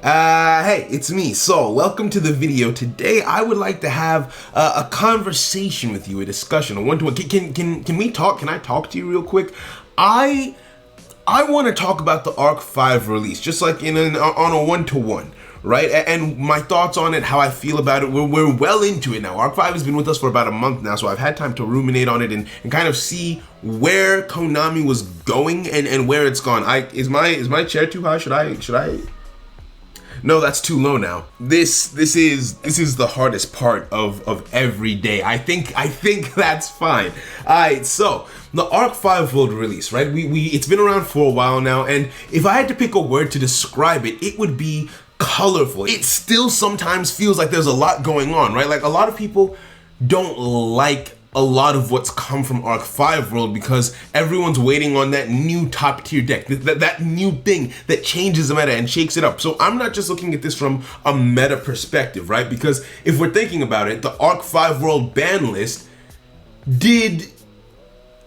Hey, it's me, Saul. Welcome to the video. Today, I would like to have a conversation with you, a discussion, a one-to-one. Can we talk? Can I talk to you real quick? I want to talk about the Arc 5 release, just like on a one-to-one, right? And my thoughts on it, how I feel about it. We're well into it now. Arc 5 has been with us for about a month now, so I've had time to ruminate on it and kind of see where Konami was going and where it's gone. Is my chair too high? Should I? No, that's too low now. This is the hardest part of every day. I think that's fine. Alright, so the Arc 5 World release, right? It's been around for a while now, and if I had to pick a word to describe it, it would be colorful. It still sometimes feels like there's a lot going on, right? Like a lot of people don't like a lot of what's come from Arc 5 World because everyone's waiting on that new top tier deck, that new thing that changes the meta and shakes it up. So I'm not just looking at this from a meta perspective, right? Because if we're thinking about it, the Arc 5 World ban list did,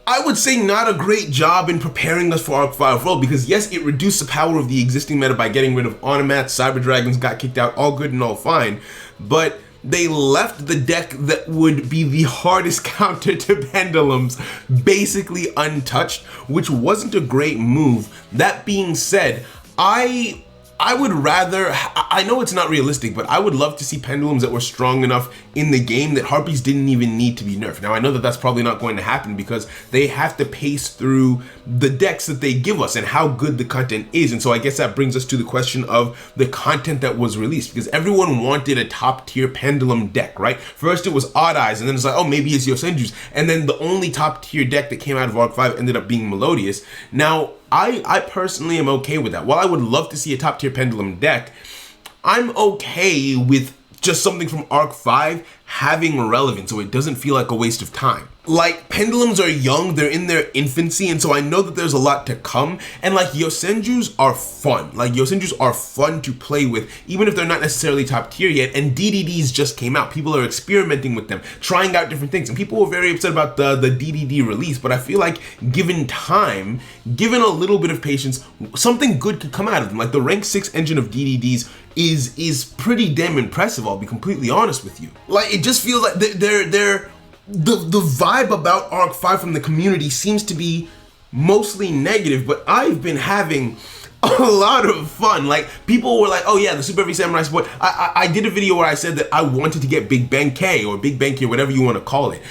I would say, not a great job in preparing us for Arc 5 World, because yes, it reduced the power of the existing meta by getting rid of Onomats, Cyber Dragons got kicked out, all good and all fine, but they left the deck that would be the hardest counter to Pendulums basically untouched, which wasn't a great move. That being said, I would rather, I know it's not realistic, but I would love to see Pendulums that were strong enough in the game that Harpies didn't even need to be nerfed. Now, I know that that's probably not going to happen because they have to pace through the decks that they give us and how good the content is. And so I guess that brings us to the question of the content that was released, because everyone wanted a top tier Pendulum deck, right? First it was Odd Eyes, and then it's like, oh, maybe it's Yosenju's. And then the only top tier deck that came out of Arc 5 ended up being Melodious. Now, I personally am okay with that. While I would love to see a top tier Pendulum deck, I'm okay with just something from Arc 5 having relevance so it doesn't feel like a waste of time. Like, Pendulums are young, they're in their infancy, and so I know that there's a lot to come, and like, Yosenjus are fun. Like, Yosenjus are fun to play with, even if they're not necessarily top tier yet, and DDDs just came out. People are experimenting with them, trying out different things, and people were very upset about the DDD release, but I feel like given time, given a little bit of patience, something good could come out of them. Like, the rank 6 engine of DDDs is pretty damn impressive, I'll be completely honest with you. Like, it just feels like the vibe about Arc 5 from the community seems to be mostly negative, but I've been having a lot of fun. Like, people were like, oh yeah, the Super Heavy Samurai support. I did a video where I said that I wanted to get Big Bang K or Big Bang K, whatever you want to call it,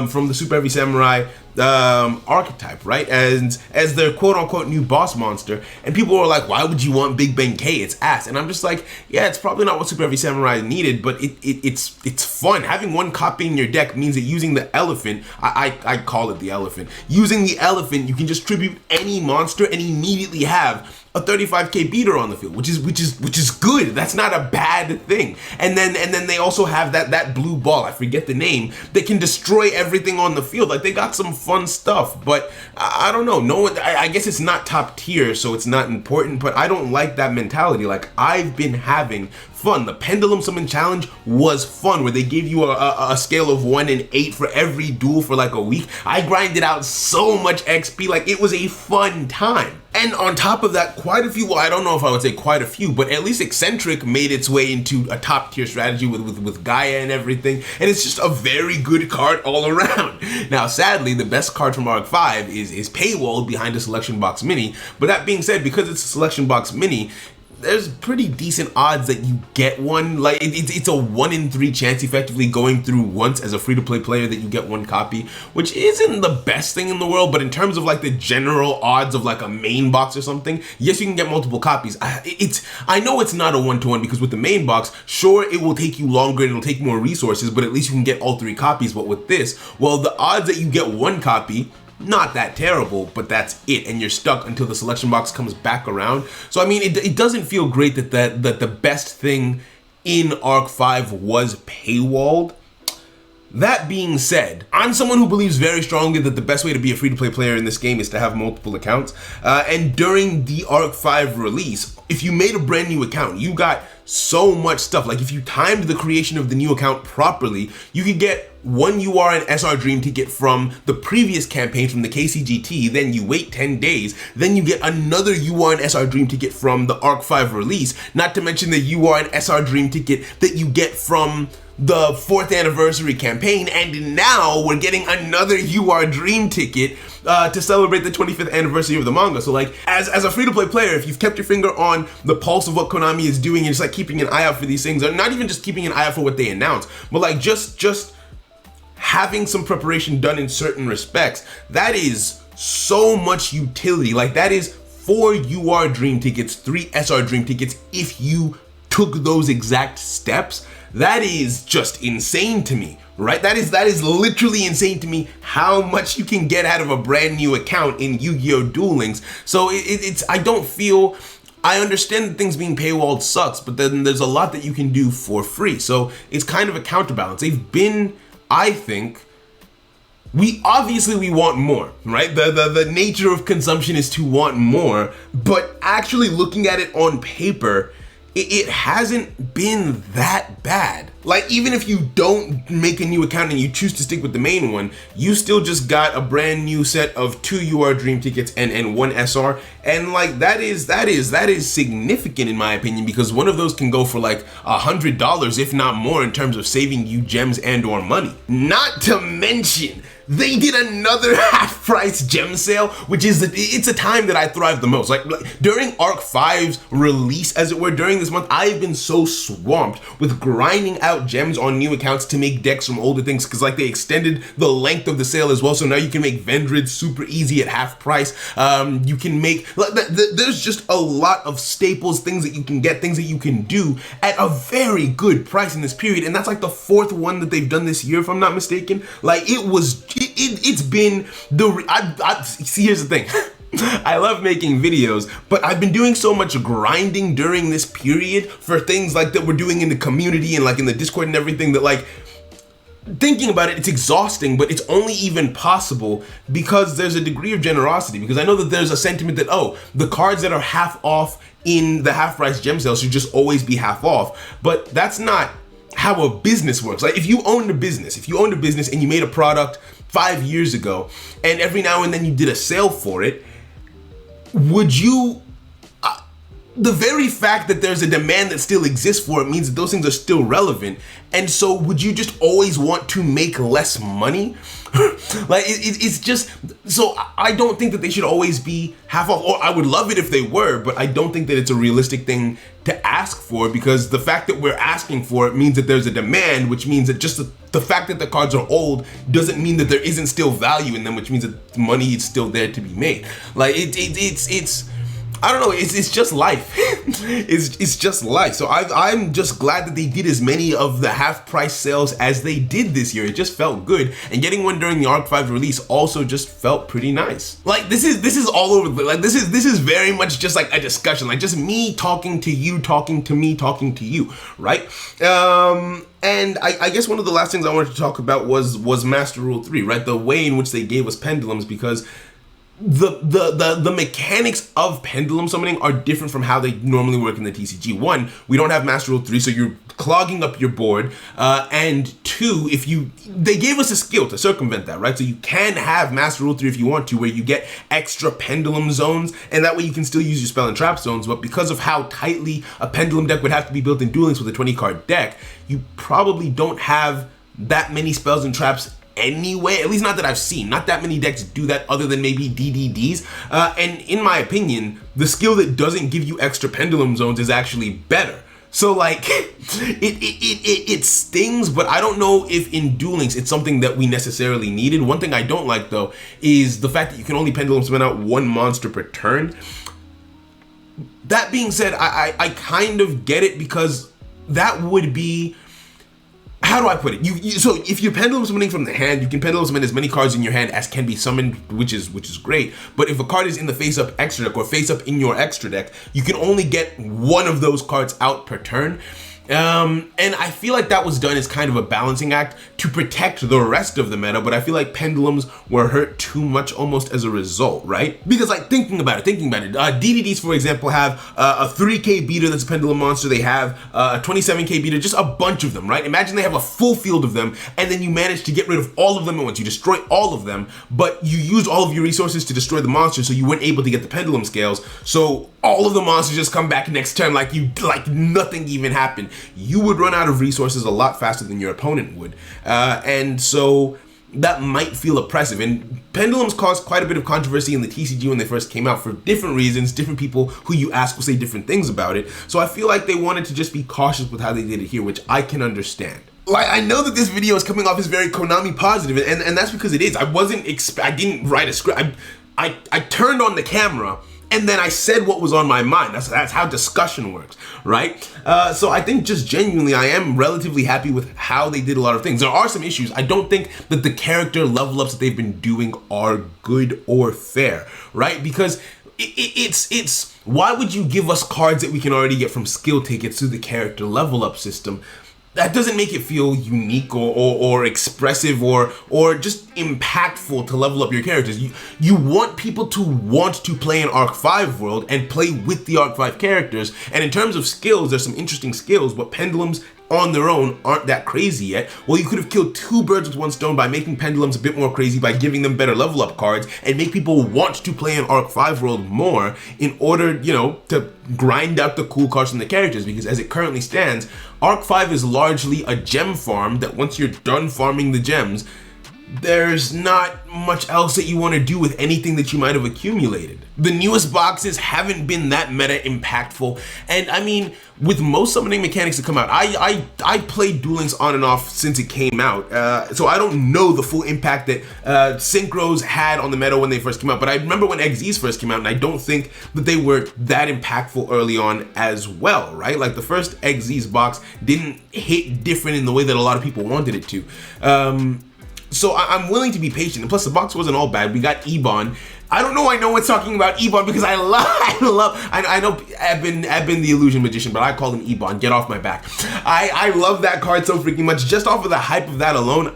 from the Super Heavy Samurai archetype, right? As their quote-unquote new boss monster, and people were like, why would you want Big Bang K? It's ass. And I'm just like, yeah, it's probably not what Super Heavy Samurai needed, but it's fun. Having one copy in your deck means that using the elephant, I call it the elephant, using the elephant, you can just tribute any monster and immediately have a 35k beater on the field, which is good. That's not a bad thing. And then they also have that blue ball, I forget the name, that can destroy everything on the field. Like, they got some fun stuff, but I don't know. No one, I guess it's not top tier, so it's not important, but I don't like that mentality. Like, I've been having fun. The Pendulum Summon Challenge was fun, where they gave you a scale of 1 and 8 for every duel for like a week. I grinded out so much XP, like, it was a fun time. And on top of that, quite a few, well, I don't know if I would say quite a few, but at least Eccentric made its way into a top tier strategy with Gaia and everything, and it's just a very good card all around. Now, sadly, the best card from Arc 5 is paywalled behind a Selection Box Mini, but that being said, because it's a Selection Box Mini, there's pretty decent odds that you get one. Like, it's a 1 in 3 chance effectively going through once as a free-to-play player that you get one copy, which isn't the best thing in the world, but in terms of like the general odds of like a main box or something, yes, you can get multiple copies. I know it's not a one-to-one, because with the main box, sure, it will take you longer and it'll take more resources, but at least you can get all 3 copies. But with this, well, the odds that you get one copy, not that terrible, but that's it, and you're stuck until the selection box comes back around. So I mean, it doesn't feel great that the best thing in Arc 5 was paywalled. That being said, I'm someone who believes very strongly that the best way to be a free-to-play player in this game is to have multiple accounts, and during the Arc 5 release, if you made a brand new account, you got so much stuff. Like if you timed the creation of the new account properly, you could get one UR and SR Dream ticket from the previous campaign from the KCGT, then you wait 10 days, then you get another UR and SR Dream ticket from the Arc 5 release, not to mention the UR and SR Dream ticket that you get from the 4th anniversary campaign, and now we're getting another UR Dream ticket to celebrate the 25th anniversary of the manga. So like, as a free-to-play player, if you've kept your finger on the pulse of what Konami is doing and just like keeping an eye out for these things, or not even just keeping an eye out for what they announce, but like just having some preparation done in certain respects, that is so much utility. Like that is 4 UR Dream tickets, 3 SR Dream tickets if you took those exact steps. That is just insane to me, right? That is literally insane to me how much you can get out of a brand new account in Yu-Gi-Oh! Duel Links. So I understand that things being paywalled sucks, but then there's a lot that you can do for free. So it's kind of a counterbalance. They've been, I think, we want more, right? The nature of consumption is to want more, but actually looking at it on paper, it hasn't been that bad. Like even if you don't make a new account and you choose to stick with the main one, you still just got a brand new set of 2 UR Dream tickets and 1 SR, and like that is significant in my opinion, because one of those can go for like $100 if not more in terms of saving you gems and or money. Not to mention, they did another half-price gem sale, which is it's a time that I thrive the most. Like during Arc 5's release, as it were, during this month, I've been so swamped with grinding out gems on new accounts to make decks from older things, because like they extended the length of the sale as well. So now you can make Vendrid super easy at half price. You can make there's just a lot of staples, things that you can get, things that you can do at a very good price in this period, and that's like the 4th one that they've done this year, if I'm not mistaken. Like it's been see, here's the thing. I love making videos, but I've been doing so much grinding during this period for things like that we're doing in the community and like in the Discord and everything, that like thinking about it, it's exhausting, but it's only even possible because there's a degree of generosity, because I know that there's a sentiment that, oh, the cards that are half off in the half price gem sale should just always be half off, but that's not how a business works. Like if you owned a business and you made a product 5 years ago and every now and then you did a sale for it, would you, the very fact that there's a demand that still exists for it means that those things are still relevant, and so would you just always want to make less money? Like it's just, so I don't think that they should always be half off, or I would love it if they were, but I don't think that it's a realistic thing to ask for, because the fact that we're asking for it means that there's a demand, which means that just the fact that the cards are old doesn't mean that there isn't still value in them, which means that money is still there to be made. Like it's I don't know, it's just life. it's just life. So I'm just glad that they did as many of the half price sales as they did this year. It just felt good, and getting one during the Arc 5 release also just felt pretty nice. Like this is all over the, like this is very much just like a discussion, like just me talking to you, talking to me, talking to you, right? And I guess one of the last things I wanted to talk about was Master Rule 3, right? The way in which they gave us pendulums, because the mechanics of pendulum summoning are different from how they normally work in the TCG. 1, we don't have Master Rule 3, so you're clogging up your board, and 2, they gave us a skill to circumvent that, right? So you can have Master Rule 3 if you want to, where you get extra pendulum zones, and that way you can still use your spell and trap zones, but because of how tightly a pendulum deck would have to be built in Duel Links with a 20 card deck, you probably don't have that many spells and traps anyway, at least not that I've seen. Not that many decks do that other than maybe DDDs. And in my opinion, the skill that doesn't give you extra pendulum zones is actually better. So like, it stings, but I don't know if in Duel Links it's something that we necessarily needed. One thing I don't like though is the fact that you can only pendulum summon out 1 monster per turn. That being said, I kind of get it, because that would be, how do I put it? So if you're pendulum summoning from the hand, you can pendulum summon as many cards in your hand as can be summoned, which is great. But if a card is in the face-up extra deck or face-up in your extra deck, you can only get 1 of those cards out per turn. And I feel like that was done as kind of a balancing act to protect the rest of the meta, but I feel like pendulums were hurt too much almost as a result, right? Because like thinking about it, DDDs, for example, have a 3k beater that's a pendulum monster. They have a 27k beater, just a bunch of them, right? Imagine they have a full field of them, and then you manage to get rid of all of them at once. You destroy all of them, but you used all of your resources to destroy the monster, so you weren't able to get the pendulum scales. So all of the monsters just come back next turn like nothing even happened. You would run out of resources a lot faster than your opponent would. And so that might feel oppressive. And pendulums caused quite a bit of controversy in the TCG when they first came out for different reasons. Different people who you ask will say different things about it. So I feel like they wanted to just be cautious with how they did it here, which I can understand. Like, I know that this video is coming off as very Konami positive, and that's because it is. I didn't write a script. I turned on the camera and then I said what was on my mind. That's how discussion works, right? So I think just genuinely, I am relatively happy with how they did a lot of things. There are some issues. I don't think that the character level ups that they've been doing are good or fair, right? Because it's why would you give us cards that we can already get from skill tickets through the character level up system? That doesn't make it feel unique or expressive or just impactful to level up your characters. You want people to want to play an Arc 5 world and play with the Arc 5 characters. And in terms of skills, there's some interesting skills, but pendulums on their own aren't that crazy yet. Well, you could have killed two birds with one stone by making pendulums a bit more crazy, by giving them better level up cards and make people want to play an Arc 5 world more in order, to grind out the cool cards from the characters. Because as it currently stands, Arc 5 is largely a gem farm that once you're done farming the gems, there's not much else that you want to do with anything that you might have accumulated. The newest boxes haven't been that meta impactful, and I mean, with most summoning mechanics that come out, I played Duel Links on and off since it came out, so I don't know the full impact that synchros had on the meta when they first came out, but I remember when XZs first came out, and I don't think that they were that impactful early on as well, right? Like the first XZs box didn't hit different in the way that a lot of people wanted it to. So I'm willing to be patient, and plus the box wasn't all bad. We got Ebon. I don't know why no one's talking about Ebon because I know I've been the illusion magician, but I call him Ebon. Get off my back. I love that card so freaking much. Just off of the hype of that alone,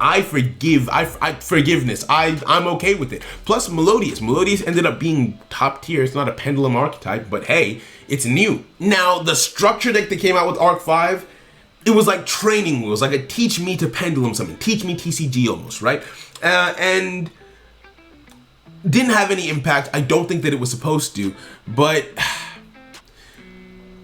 forgiveness. I'm okay with it. Plus Melodious. Melodious ended up being top tier. It's not a pendulum archetype, but hey, it's new. Now the structure deck that came out with Arc 5, it was like training wheels, like a teach me to pendulum something, teach me TCG almost, right? And didn't have any impact. I don't think that it was supposed to, but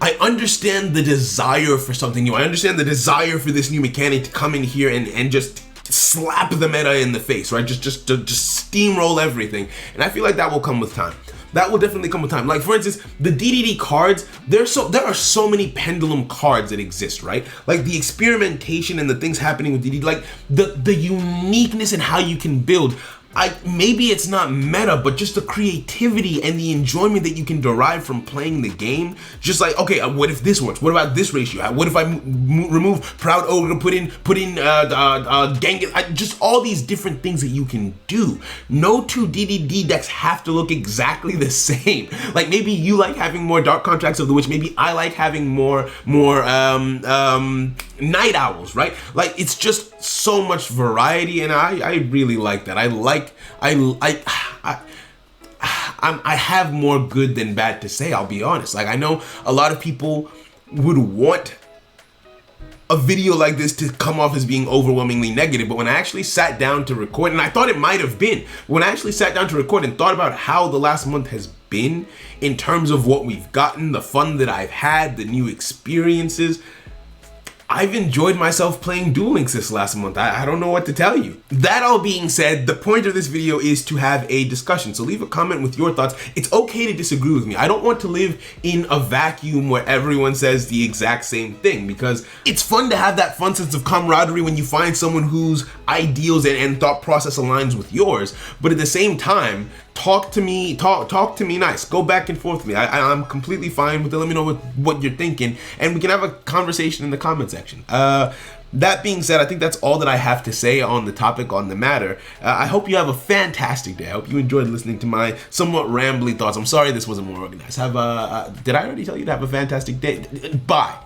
I understand the desire for something new. I understand the desire for this new mechanic to come in here and just slap the meta in the face, right? Just steamroll everything. And I feel like that will come with time. That will definitely come with time. Like for instance, the DDD cards, there are so many pendulum cards that exist, right? Like the experimentation and the things happening with DDD, like the uniqueness in how you can build. Maybe it's not meta, but just the creativity and the enjoyment that you can derive from playing the game. Just like, okay, what if this works? What about this ratio? What if I remove Proud Ogre, put in Genghis? Just all these different things that you can do. No two DDD decks have to look exactly the same. Like maybe you like having more Dark Contracts of the Witch. Maybe I like having more Night Owls, right? Like it's just so much variety, and I really like that. I have more good than bad to say, I'll be honest. Like I know a lot of people would want a video like this to come off as being overwhelmingly negative, but when I actually sat down to record, and I thought it might have been, when I actually sat down to record and thought about how the last month has been in terms of what we've gotten, the fun that I've had, the new experiences, I've enjoyed myself playing Duel Links this last month. I don't know what to tell you. That all being said, the point of this video is to have a discussion. So leave a comment with your thoughts. It's okay to disagree with me. I don't want to live in a vacuum where everyone says the exact same thing, because it's fun to have that fun sense of camaraderie when you find someone whose ideals and thought process aligns with yours. But at the same time, talk to me nice. Go back and forth with me. I'm completely fine with it. Let me know what you're thinking, and we can have a conversation in the comment section. That being said, I think that's all that I have to say on the topic, on the matter. I hope you have a fantastic day. I hope you enjoyed listening to my somewhat rambly thoughts. I'm sorry this wasn't more organized. Did I already tell you to have a fantastic day? Bye.